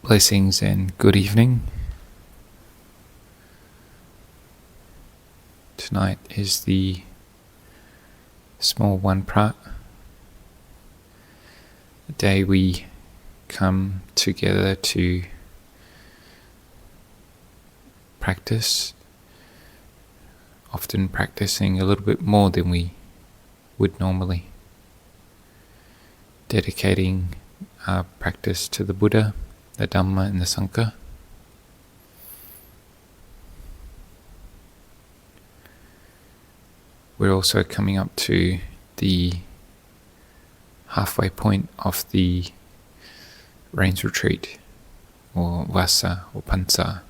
Blessings and good evening. Tonight is the small one prat, the day we come together to practice, often practicing a little bit more than we would normally, dedicating our practice to the Buddha, the Dhamma and the Sangha. We're also coming up to the halfway point of the rains retreat, or Vasa or Pansa.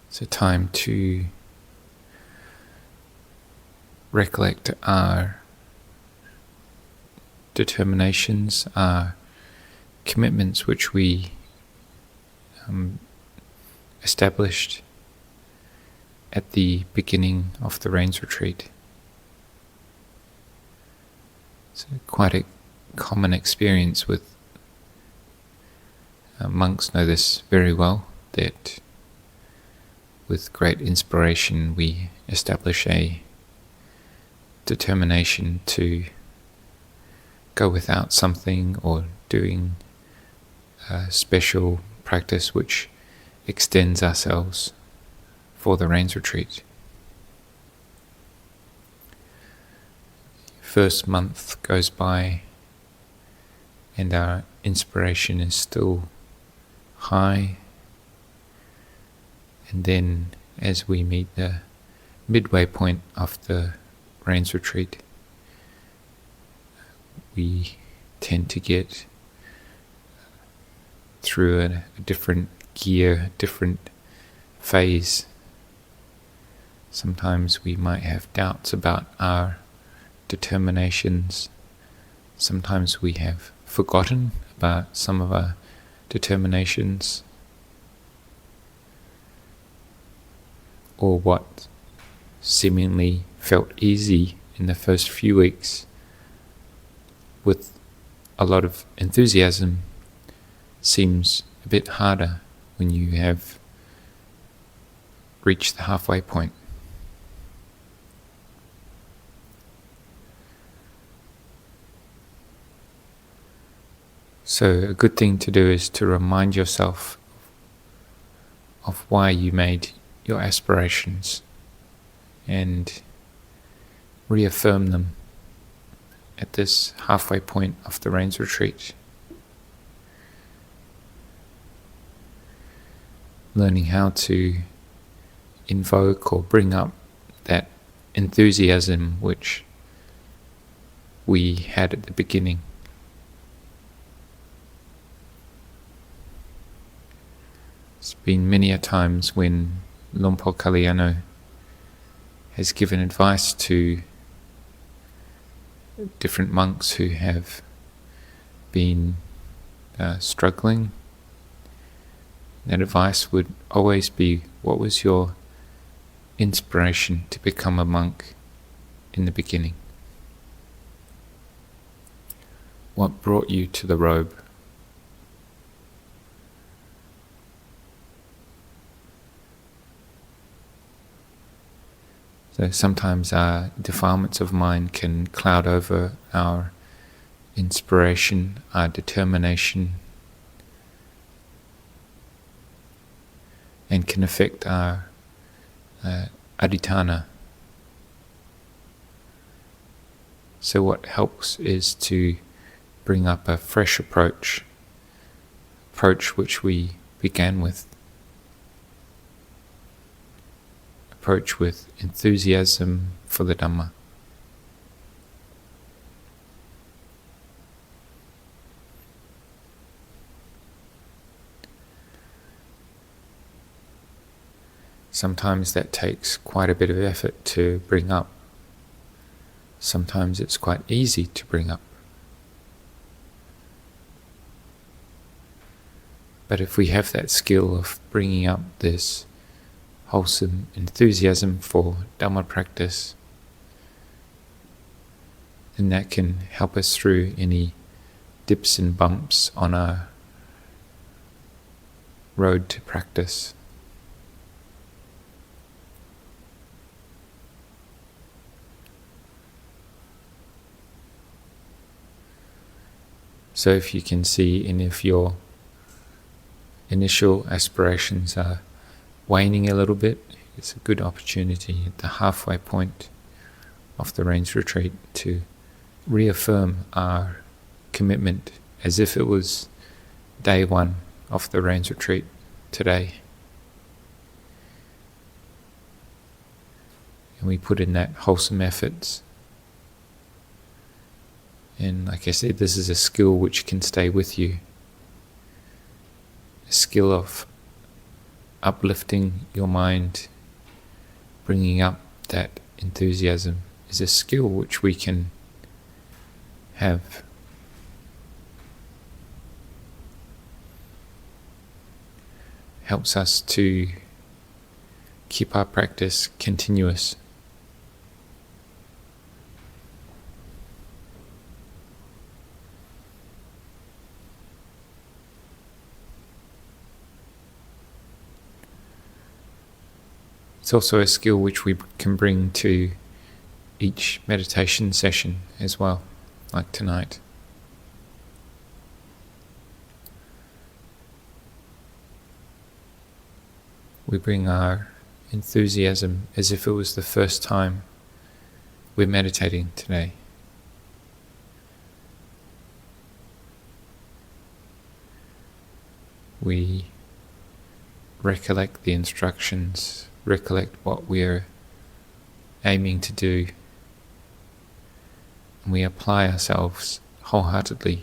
It's a time to recollect our determinations, our commitments which we established at the beginning of the rains retreat. It's quite a common experience with monks know this very well, that with great inspiration we establish a determination to go without something or doing a special practice which extends ourselves for the rains retreat. First month goes by and our inspiration is still high, and then as we meet the midway point of the rains retreat, we tend to get through a different gear, different phase. Sometimes we might have doubts about our determinations. Sometimes we have forgotten about some of our determinations, or what seemingly felt easy in the first few weeks with a lot of enthusiasm seems a bit harder when you have reached the halfway point. So a good thing to do is to remind yourself of why you made your aspirations and reaffirm them at this halfway point of the rains retreat. Learning how to invoke or bring up that enthusiasm which we had at the beginning. It's been many a times when Lompo Kalyano has given advice to different monks who have been struggling. That advice would always be, what was your inspiration to become a monk in the beginning? What brought you to the robe? So sometimes our defilements of mind can cloud over our inspiration, our determination, and can affect our adhitthana. So what helps is to bring up a fresh approach which we began with. Approach with enthusiasm for the Dhamma. Sometimes that takes quite a bit of effort to bring up. Sometimes it's quite easy to bring up. But if we have that skill of bringing up this wholesome enthusiasm for Dhamma practice, And that can help us through any dips and bumps on our road to practice. So if you can see, and if your initial aspirations are waning a little bit, it's a good opportunity at the halfway point of the Rains Retreat to reaffirm our commitment as if it was day one of the Rains Retreat today. And we put in that wholesome efforts. And like I said, this is a skill which can stay with you. A skill of uplifting your mind, bringing up that enthusiasm, is a skill which we can have. Helps us to keep our practice continuous. It's also a skill which we can bring to each meditation session as well, like tonight. We bring our enthusiasm as if it was the first time we're meditating today. We recollect the instructions, recollect what we're aiming to do, and we apply ourselves wholeheartedly.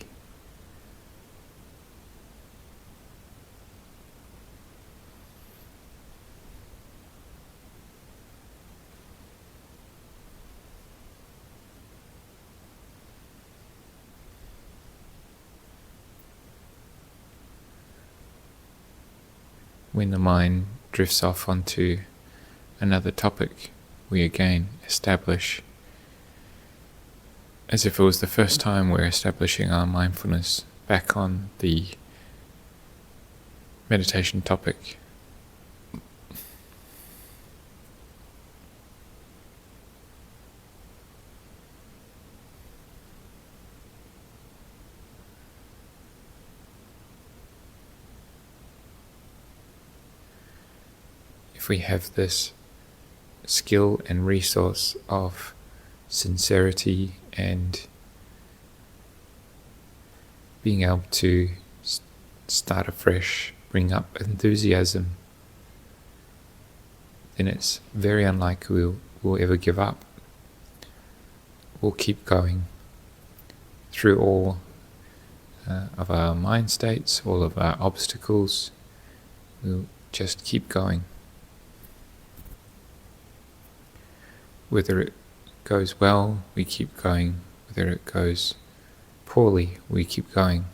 When the mind drifts off onto another topic, we again establish, as if it was the first time we're establishing our mindfulness back on the meditation topic. If we have this skill and resource of sincerity and being able to start afresh, bring up enthusiasm, then it's very unlikely we'll ever give up. We'll keep going through all of our mind states, all of our obstacles. We'll just keep going. Whether it goes well, we keep going. Whether it goes poorly, we keep going.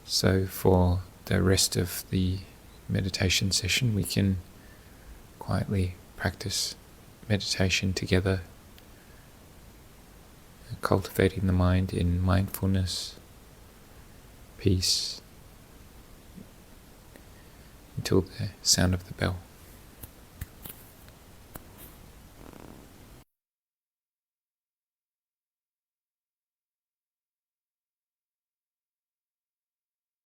So for the rest of the meditation session, we can quietly practice meditation together, cultivating the mind in mindfulness, peace, until the sound of the bell.